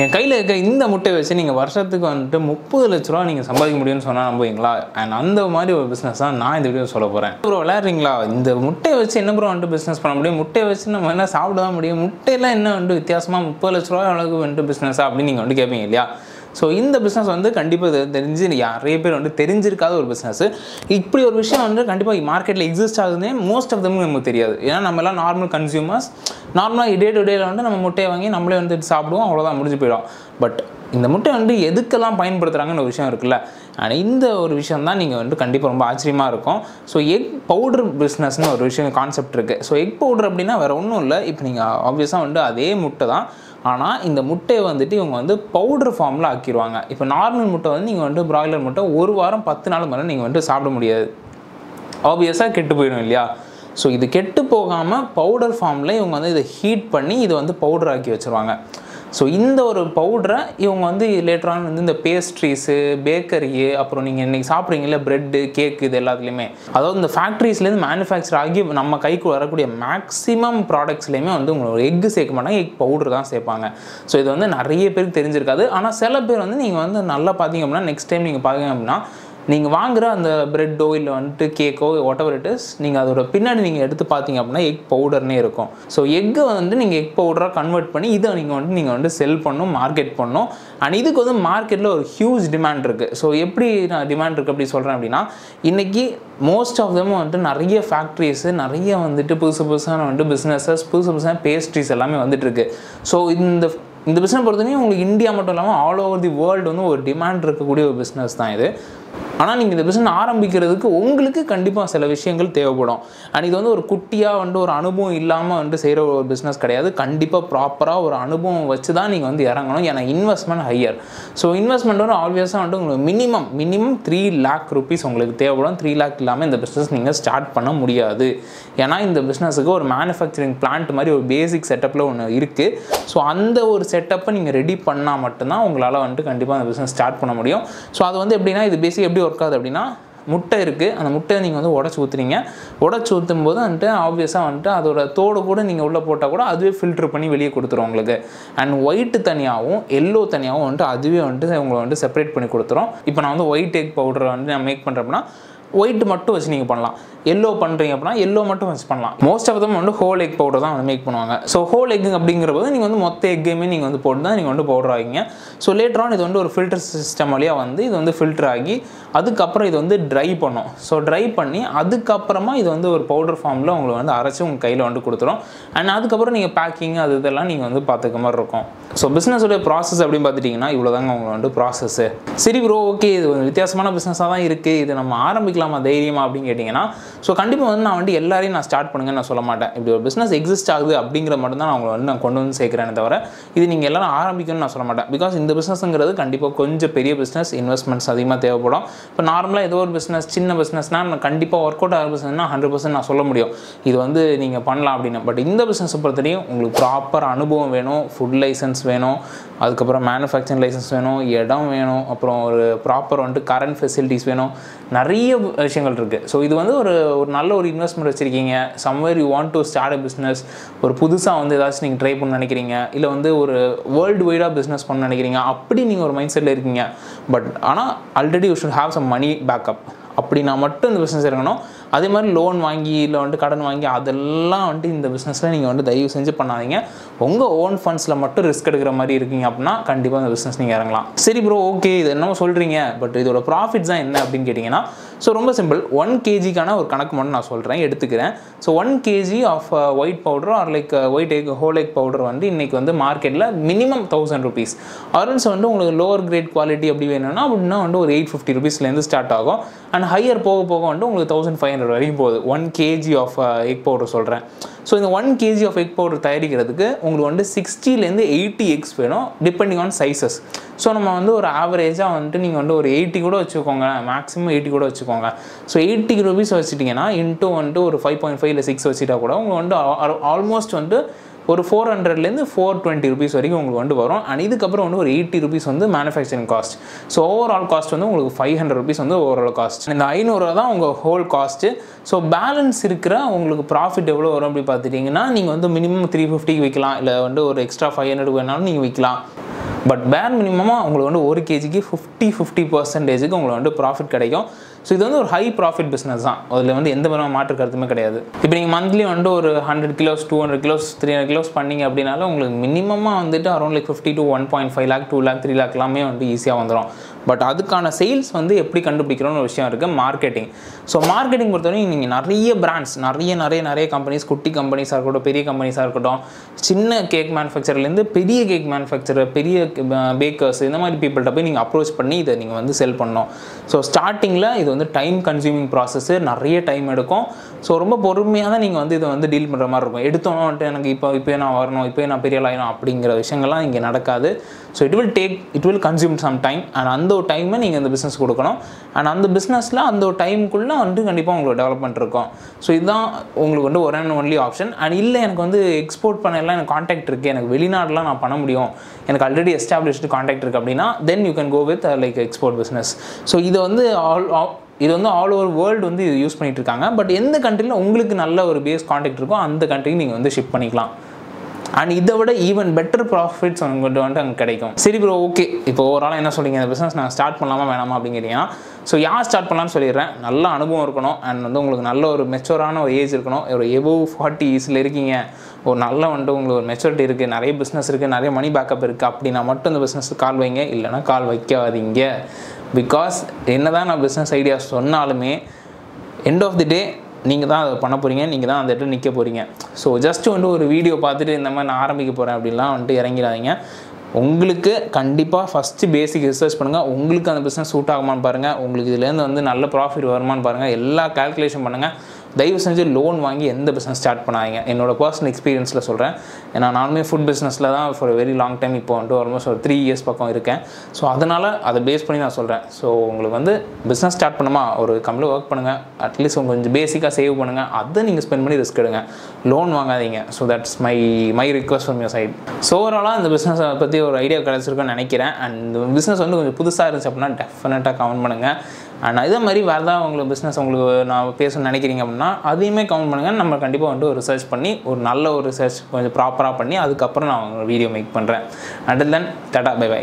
என் கையில் இருக்க இந்த முட்டை வச்சு நீங்கள் வருஷத்துக்கு வந்துட்டு 30 லட்ச ரூபா நீங்கள் சம்பாதிக்க முடியும்னு சொன்னால் நம்புவீங்களா? அண்ட் அந்த மாதிரி ஒரு பிஸ்னஸ் தான் நான் இந்த வீடியோ சொல்ல போகிறேன். ப்ரோ விளையாடுறீங்களா? இந்த முட்டையை வச்சு என்ன ப்ரோ வந்துட்டு பிஸ்னஸ் பண்ண முடியும்? முட்டையை வச்சு நம்ம என்ன சாப்பிட தான் முடியும்? முட்டையெல்லாம் என்ன வந்துட்டு வித்தியாசமாக 30 லட்ச ரூபா அளவுக்கு வந்துட்டு பிஸ்னஸா அப்படின்னு நீங்கள் வந்துட்டு கேட்பீங்க இல்லையா? ஸோ இந்த பிஸ்னஸ் வந்து கண்டிப்பாக தெரிஞ்சு நிறைய பேர் வந்து தெரிஞ்சிருக்காத ஒரு பிஸ்னஸ். இப்படி ஒரு விஷயம் வந்து கண்டிப்பாக மார்க்கெட்டில் எக்ஸிஸ்ட் ஆகுதுன்னே மோஸ்ட் ஆஃப் தம் நமக்கு தெரியாது. ஏன்னா நம்மலாம் நார்மல் கன்சியூமர்ஸ் நார்மலாக டே டு டேல வந்து நம்ம முட்டையை வாங்கி நம்மளே வந்து சாப்பிடுவோம், அவ்வளோதான் முடிஞ்சு போயிடும். பட் இந்த முட்டை வந்து எதுக்கெல்லாம் பயன்படுத்துகிறாங்கன்னு ஒரு விஷயம் இருக்குல்ல, ஆனால் இந்த ஒரு விஷயம் தான் நீங்கள் வந்து கண்டிப்பாக ரொம்ப ஆச்சரியமாக இருக்கும். ஸோ எக் பவுடர் பிஸ்னஸ்னு ஒரு விஷயம் கான்செப்ட் இருக்குது. ஸோ எக் பவுடர் அப்படின்னா வேறு ஒன்றும் இல்லை. இப்போ நீங்கள் ஆப்வியஸாக வந்து அதே முட்டை தான், ஆனால் இந்த முட்டையை வந்துட்டு இவங்க வந்து பவுடர் ஃபார்மில் ஆக்கிடுவாங்க. இப்போ நார்மல் முட்டை வந்து நீங்கள் வந்து பிராய்லர் முட்டை ஒரு வாரம் 10 நாள் மேலே நீங்கள் வந்து சாப்பிட முடியாது, ஆப்வியஸாக கெட்டு போயிடும் இல்லையா? ஸோ இது கெட்டு போகாமல் பவுடர் ஃபார்மில் இவங்க வந்து இதை ஹீட் பண்ணி இதை வந்து பவுடர் ஆக்கி வச்சுருவாங்க. ஸோ இந்த ஒரு பவுடரை இவங்க வந்து லேட்டரான வந்து இந்த பேஸ்ட்ரீஸு, பேக்கரி, அப்புறம் நீங்கள் இன்றைக்கி சாப்பிட்றீங்களா ப்ரெட்டு, கேக்கு, இது எல்லாத்துலேயுமே, அதாவது இந்த ஃபேக்ட்ரிஸ்லேருந்து மேனுஃபேக்சர் ஆகி நம்ம கைக்கு வரக்கூடிய மேக்ஸிமம் ப்ராடக்ட்ஸ்லேயுமே வந்து உங்களோட எக்கு சேர்க்க மாட்டாங்க, எக் பவுடர் தான் சேர்ப்பாங்க. ஸோ இது வந்து நிறைய பேருக்கு தெரிஞ்சிருக்காது. ஆனால் சில பேர் வந்து நீங்கள் வந்து நல்லா பார்த்தீங்க அப்படின்னா நெக்ஸ்ட் டைம் நீங்கள் பார்த்தீங்க அப்படின்னா நீங்கள் வாங்குகிற அந்த ப்ரெட்டோ இல்லை வந்துட்டு கேக்கோ வாட் எவர் இட் இஸ், நீங்கள் அதோட பின்னாடி நீங்கள் எடுத்து பார்த்தீங்க அப்படின்னா எக் பவுடர்னே இருக்கும். ஸோ எக்கை வந்து நீங்கள் எக் பவுடராக கன்வெர்ட் பண்ணி இதை நீங்கள் வந்து செல் பண்ணணும், மார்க்கெட் பண்ணணும். அண்ட் இதுக்கு வந்து மார்க்கெட்டில் ஒரு ஹியூஜ் டிமாண்ட் இருக்குது. ஸோ எப்படி நான் டிமாண்ட் இருக்குது அப்படி சொல்கிறேன் அப்படின்னா, இன்றைக்கி மோஸ்ட் ஆஃப் தெம் வந்துட்டு நிறைய ஃபேக்ட்ரிஸு, நிறைய வந்துட்டு புதுசான வந்துட்டு பிஸ்னஸஸ், புதுசான பேஸ்ட்ரிஸ் எல்லாமே வந்துட்டுருக்கு. ஸோ இந்த பிஸ்னஸ் பொறுத்தவரைக்கும் உங்களுக்கு இந்தியா மட்டும் இல்லாமல் ஆல் ஓவர் தி வேர்ல்டு வந்து ஒரு டிமாண்ட் இருக்கக்கூடிய ஒரு பிஸ்னஸ் தான் இது. ஆனால் நீங்கள் இந்த பிஸ்னஸ் ஆரம்பிக்கிறதுக்கு உங்களுக்கு கண்டிப்பாக சில விஷயங்கள் தேவைப்படும். அண்ட் இது வந்து ஒரு குட்டியாக வந்து ஒரு அனுபவம் இல்லாமல் வந்து செய்கிற ஒரு பிஸ்னஸ் கிடையாது. கண்டிப்பாக ப்ராப்பராக ஒரு அனுபவம் வச்சு தான் நீங்கள் வந்து இறங்கணும். ஏன்னா இன்வெஸ்ட்மெண்ட் ஹையர். ஸோ இன்வெஸ்ட்மெண்ட் வந்து ஆப்வியஸாக வந்து உங்களுக்கு மினிமம் 3 lakh rupees உங்களுக்கு தேவைப்படும். 3 lakh இல்லாமல் இந்த பிஸ்னஸ் நீங்கள் ஸ்டார்ட் பண்ண முடியாது. ஏன்னா இந்த பிஸ்னஸுக்கு ஒரு மேனுஃபேக்சரிங் பிளான்ட் மாதிரி ஒரு பேசிக் செட்டப்பில் ஒன்று இருக்குது. ஸோ அந்த ஒரு செட்டப்பை நீங்கள் ரெடி பண்ணால் மட்டும்தான் உங்களால் வந்துட்டு கண்டிப்பாக அந்த பிஸ்னஸ் ஸ்டார்ட் பண்ண முடியும். ஸோ அது வந்து எப்படின்னா, இது பேசிக் எப்படி ஒர்க் ஆகுது அப்படின்னா, முட்டை இருக்குது, அந்த முட்டையை நீங்கள் வந்து உடச்சி ஊற்றுறீங்க. உடச்சி ஊற்றும் போது வந்துட்டு ஆப்வியஸாக வந்துட்டு அதோட தோடு கூட நீங்கள் உள்ளே போட்டால் கூட அதுவே ஃபில்ட்ரு பண்ணி வெளியே கொடுத்துரும் உங்களுக்கு. அண்ட் ஒயிட்டு தனியாகவும் எல்லோ தனியாகவும் வந்துட்டு அதுவே வந்துட்டு உங்களை வந்து செப்பரேட் பண்ணி கொடுத்துரும். இப்போ நான் வந்து ஒயிட் எக் பவுடரை வந்து நான் மேக் பண்ணுறேன் அப்படின்னா ஒயிட் மட்டும் வச்சு நீங்கள் பண்ணலாம். எல்லோ பண்ணுறீங்க அப்படின்னா எல்லோ மட்டும் வச்சு பண்ணலாம். மோஸ்ட் ஆஃப் தம் வந்து ஹோல் எக் பவுடர் தான் வந்து மேக் பண்ணுவாங்க. ஸோ ஹோல் எக் அப்படிங்கிற போது நீங்கள் வந்து மொத்த எக்கையுமே நீங்கள் வந்து போட்டு தான் நீங்கள் வந்து பவுடர் ஆகிங்க. ஸோ லேட்டரான் இது வந்து ஒரு ஃபில்டர் சிஸ்டம் வழியாக வந்து இது வந்து ஃபில்டர் ஆகி அதுக்கப்புறம் இது வந்து ட்ரை பண்ணும். ஸோ ட்ரை பண்ணி அதுக்கப்புறமா இது வந்து ஒரு பவுடர் ஃபார்மில் உங்களுக்கு வந்து அரைச்சி உங்கள் கையில் வந்து கொடுத்துரும். அண்ட் அதுக்கப்புறம் நீங்கள் பேக்கிங் அது இதெல்லாம் நீங்கள் வந்து பார்த்துக்க மாதிரி இருக்கும். ஸோ பிஸ்னஸோடைய ப்ராசஸ் அப்படின்னு பார்த்துட்டிங்கன்னா இவ்வளோதாங்க உங்களுக்கு வந்து ப்ராசஸ்ஸு. சரி ப்ரோ, ஓகே, இது ஒரு வித்தியாசமான பிஸ்னஸாக தான் இருக்குது, இது நம்ம ஆரம்பிக்கலாமா தைரியமா அப்படின்னு கேட்டிங்கன்னா, ஸோ கண்டிப்பாக வந்து நான் வந்து எல்லாரையும் நான் ஸ்டார்ட் பண்ணுங்கன்னு நான் சொல்ல மாட்டேன். இப்படி ஒரு பிஸ்னஸ் எக்ஸிஸ்ட் ஆகுது அப்படிங்கிற மட்டும் தான் நான் வந்து நான் கொண்டு வந்து சேர்க்குறேனே தவிர இது நீங்கள் எல்லாரும் ஆரம்பிக்கணும்னு நான் சொல்ல மாட்டேன். பிகாஸ் இந்த பிஸ்னஸ்ங்கிறது கண்டிப்பாக கொஞ்சம் பெரிய பிஸ்னஸ், இன்வெஸ்ட்மெண்ட்ஸ் அதிகமாக தேவைப்படும். இப்போ நார்மலாக ஏதோ ஒரு பிஸ்னஸ் சின்ன பிஸ்னஸ்னால் நான் கண்டிப்பாக ஒர்க் அவுட் ஆகிற பிஸ்னஸ்னா 100% நான் சொல்ல முடியும் இது வந்து நீங்கள் பண்ணலாம் அப்படின்னு. பட் இந்த பிஸ்னஸை பொறுத்தவரையும் உங்களுக்கு ப்ராப்பர் அனுபவம் வேணும், ஃபுட் லைசன்ஸ் வேணும், அதுக்கப்புறம் மேனுஃபேக்சரிங் லைசன்ஸ் வேணும், இடம் வேணும், அப்புறம் ஒரு ப்ராப்பர் வந்துட்டு கரண்ட் ஃபெசிலிட்டிஸ் வேணும், நிறைய விஷயங்கள் இருக்குது. ஸோ இது வந்து ஒரு நல்ல ஒரு இன்வெஸ்ட்மெண்ட் வச்சுருக்கீங்க, somewhere you want to start a business, ஒரு புதுசாக வந்து ஏதாச்சும் நீங்கள் ட்ரை பண்ண நினைக்கிறீங்க, இல்லை வந்து ஒரு வேர்ல்டு வைடாக பிஸ்னஸ் பண்ண நினைக்கிறீங்க, அப்படி நீங்கள் ஒரு மைண்ட் செட்டில் இருக்கீங்க. பட் ஆனால் already you should have some money backup. அப்படின்னா மட்டும் இந்த பிஸ்னஸ் இருக்கணும். அதே மாதிரி லோன் வாங்கி இல்லை வந்துட்டு கடன் வாங்கி அதெல்லாம் வந்துட்டு இந்த பிஸ்னஸில் நீங்கள் வந்து தயவு செஞ்சு பண்ணாதீங்க. உங்கள் ஓன் ஃபண்ட்ஸில் மட்டும் ரிஸ்க் எடுக்கிற மாதிரி இருக்கீங்க அப்படின்னா கண்டிப்பாக இந்த பிஸ்னஸ் நீங்கள் இறங்கலாம். சரி ப்ரோ, ஓகே, இது என்னமோ சொல்கிறீங்க, பட் இதோட ப்ராஃபிட்ஸ் தான் என்ன அப்படின்னு கேட்டிங்கன்னா, ஸோ ரொம்ப சிம்பிள். 1 kgக்கான ஒரு கணக்கு மட்டும் நான் சொல்கிறேன், எடுத்துக்கிறேன். So 1 kg of white powder or like white egg whole egg powder வந்து இன்றைக்கி வந்து மார்க்கெட்டில் மினிமம் 1000 rupees. ஆரன்ஸ் வந்து உங்களுக்கு லோவர் கிரேட் குவாலிட்டி அப்படி வேணும்னா அப்படின்னா வந்து ஒரு 850 rupeesலேருந்து ஸ்டார்ட் ஆகும். அண்ட் ஹையர் போக வந்து உங்களுக்கு 1500 வரைக்கும் போகுது. 1 kg ஆஃப் எக் பவுடர் சொல்கிறேன். ஸோ இந்த 1 kg ஆஃப் எக் பவுடர் தயாரிக்கிறதுக்கு உங்களுக்கு வந்து 60லேருந்து 80 eggs வேணும், டிபெண்டிங் ஆன் சைஸஸ். ஸோ நம்ம வந்து ஒரு ஆவரேஜாக வந்துட்டு நீங்கள் வந்து ஒரு 80 கூட வச்சுக்கோங்க, மேக்ஸிமம் 80 கூட வச்சுக்கோங்க. ஸோ 80 rupees வச்சுட்டிங்கன்னா இன்ட்டு வந்துட்டு ஒரு 5.5 இல்லை 6 வச்சுட்டா கூட உங்களுக்கு வந்து ஆல்மோஸ்ட் வந்து ஒரு 400லேருந்து 420 rupees வரைக்கும் உங்களுக்கு வந்து வரும். அண்ட் இதுக்கப்புறம் வந்து ஒரு 80 rupees வந்து manufacturing cost. So overall cost வந்து உங்களுக்கு 500 rupees வந்து ஓவரால் காஸ்ட். இந்த 500 தான் உங்கள் ஹோல் காஸ்ட்டு. ஸோ பேலன்ஸ் இருக்கிற உங்களுக்கு ப்ராஃபிட் எவ்வளோ வரும் அப்படி பார்த்துட்டிங்கன்னா, நீங்கள் வந்து மினிமம் 350 விற்கலாம், இல்லை வந்து ஒரு எக்ஸ்ட்ரா 500 வேணாலும் நீங்கள் விற்கலாம். பட் பேர் மினிமமாக உங்களுக்கு வந்து 1 kgக்கு 50% உங்களுக்கு வந்து ப்ராஃபிட் கிடைக்கும். ஸோ இது வந்து ஒரு ஹை ப்ராஃபிட் பிஸ்னஸ் தான். அதில் வந்து எந்த விதமான மாற்று கருத்துமே கிடையாது. இப்போ நீங்கள் மந்த்லி வந்து ஒரு 100 kilos 200 kilos 300 kilos பண்ணீங்க அப்படின்னாலும் உங்களுக்கு மினிமமாக வந்துட்டு around like 50 to 1.5 lakh 2 lakh 3 lakh எல்லாமே வந்து ஈஸியாக வந்துடும். பட் அதுக்கான சேல்ஸ் வந்து எப்படி கண்டுபிடிக்கிறோன்னு ஒரு விஷயம் இருக்குது, மார்க்கெட்டிங். ஸோ மார்க்கெட்டிங் பொறுத்தவரைக்கும் நீங்கள் நிறைய பிராண்ட்ஸ் நிறைய கம்பெனிஸ், குட்டி கம்பெனிஸாக இருக்கட்டும், பெரிய கம்பெனிஸாக இருக்கட்டும், சின்ன கேக் மேனுஃபேக்சர்லேருந்து பெரிய கேக் மேனுஃபேக்சரர், பெரிய பேக்கர்ஸ், இந்த மாதிரி பீப்புள்கிட்ட போய் நீங்கள் அப்ரோச் பண்ணி இதை நீங்கள் வந்து செல் பண்ணணும். ஸோ ஸ்டார்டிங்கில் இது வந்து டைம் கன்சியூமிங் ப்ராசஸ்ஸு, நிறைய டைம் எடுக்கும். ஸோ ரொம்ப பொறுமையாக தான் நீங்கள் வந்து இதை வந்து டீல் பண்ணுற மாதிரி இருக்கும். எடுத்தோன்னு வந்துட்டு எனக்கு இப்போ நான் வரணும், இப்போ நான் பெரிய ஆகணும் அப்படிங்கிற விஷயங்கள்லாம் இங்கே நடக்காது. So it will consume some time. And அந்த ஒரு டைமை நீங்கள் இந்த பிஸ்னஸ் கொடுக்கணும். அண்ட் அந்த பிஸ்னஸில் அந்த ஒரு டைமுக்குள்ளே வந்து கண்டிப்பாக உங்களுக்கு டெவலப்மெண்ட் இருக்கும். ஸோ இதுதான் உங்களுக்கு வந்து ஒரு அண்ட் ஒன்லி ஆப்ஷன். அண்ட் இல்லை எனக்கு வந்து எக்ஸ்போர்ட் பண்ணலாம், எனக்கு கான்டாக்ட் இருக்குது, எனக்கு வெளிநாடுலாம் நான் பண்ண முடியும், எனக்கு ஆல்ரெடி எஸ்டாப்ளிஷ்டு கான்டாக்ட் இருக்குது அப்படின்னா then you can go with like export business. So இது வந்து ஆல் ஓவர் வேர்ல்டு வந்து இது யூஸ் பண்ணிகிட்டு இருக்காங்க. பட் எந்த கண்ட்ரியில் உங்களுக்கு நல்ல ஒரு பேஸ் கான்டாக்ட் இருக்கோ அந்த கண்ட்ரிக்கு நீங்கள் வந்து ஷிப் பண்ணிக்கலாம். அண்ட் இதை விட ஈவன் பெட்டர் ப்ராஃபிட்ஸ் உங்கள்கிட்ட வந்துட்டு அங்கே கிடைக்கும். சரி ப்ரோ, ஓகே, இப்போ ஓவராலாக என்ன சொல்கிறீங்க, இந்த பிஸ்னஸ் நான் ஸ்டார்ட் பண்ணலாமா வேணாமா அப்படிங்கிறீங்கன்னா, ஸோ யார் ஸ்டார்ட் பண்ணலான்னு சொல்லிடுறேன். நல்ல அனுபவம் இருக்கணும். அண்ட் வந்து உங்களுக்கு நல்ல ஒரு மெச்சூரான ஒரு ஏஜ் இருக்கணும். ஒரு எபோவ் 40s இருக்கீங்க, ஒரு நல்ல வந்துட்டு உங்களுக்கு ஒரு மெச்சூரிட்டி இருக்குது, நிறைய பிஸ்னஸ் இருக்குது, நிறைய மணி பேக்கப் இருக்குது அப்படின்னா மட்டும் இந்த பிஸ்னஸ் கால் வைங்க. இல்லைனா கால் வைக்காதீங்க. பிகாஸ் என்ன தான் நான் பிஸ்னஸ் ஐடியாஸ் சொன்னாலுமே எண்ட் ஆஃப் தி டே நீங்கள் தான் அதை பண்ண போகிறீங்க, நீங்கள் தான் அந்த இடத்துல நிற்க போகிறீங்க. ஸோ ஜஸ்ட்டு வந்து ஒரு வீடியோ பார்த்துட்டு இந்த மாதிரி நான் ஆரம்பிக்க போகிறேன் அப்படின்லாம் வந்துட்டு இறங்கிடாதீங்க. உங்களுக்கு கண்டிப்பாக ஃபஸ்ட்டு பேசிக் ரிசர்ச் பண்ணுங்கள். உங்களுக்கு அந்த பிஸ்னஸ் சூட் ஆகுமான்னு பாருங்கள், உங்களுக்கு இதுலேருந்து வந்து நல்ல ப்ராஃபிட் வருமானு பாருங்கள், எல்லா கால்குலேஷன் பண்ணுங்கள். தயவு செஞ்சு லோன் வாங்கி எந்த பிஸ்னஸ் ஸ்டார்ட் பண்ணாதீங்க. என்னோட பர்சனல் எக்ஸ்பீரியன்ஸில் சொல்கிறேன். ஏன்னா நானுமே ஃபுட் பிஸ்னஸில் தான் ஃபார் வெரி லாங் டைம் இப்போ வந்துட்டு ஆல்மோஸ்ட் ஒரு 3 years பக்கம் இருக்கேன். ஸோ அதனால் அதை பேஸ் பண்ணி நான் சொல்கிறேன். ஸோ உங்களுக்கு வந்து பிஸ்னஸ் ஸ்டார்ட் பண்ணுமா, ஒரு கம்பெனியில் ஒர்க் பண்ணுங்கள், அட்லீஸ்ட் உங்களுக்கு கொஞ்சம் பேசிக்காக சேவ் பண்ணுங்கள், அதை நீங்கள் ஸ்பெண்ட் பண்ணி ரிஸ்க் எடுங்க, லோன் வாங்காதீங்க. So that's my request from your side. So ஓவராலாக இந்த பிஸ்னஸை பற்றி ஒரு ஐடியா கிடச்சிருக்குன்னு நினைக்கிறேன். அண்ட் இந்த பிஸ்னஸ் வந்து கொஞ்சம் புதுசாக இருந்துச்சு அப்படின்னா டெஃபினட்டாக கமெண்ட் பண்ணுங்கள். அண்ட் இதே மாதிரி வேறு ஏதாவது உங்களுக்கு பிஸ்னஸ் உங்களுக்கு நான் பேசணும்னு நினைக்கிறீங்க அப்படின்னா அதையுமே கமெண்ட் பண்ணுங்கள். நம்ம கண்டிப்பாக வந்துட்டு ஒரு ரிசர்ச் பண்ணி ஒரு நல்ல ஒரு ரிசர்ச் கொஞ்சம் ப்ராப்பராக பண்ணி அதுக்கப்புறம் நான் வீடியோ மேக் பண்ணுறேன். Until then tata, bye by.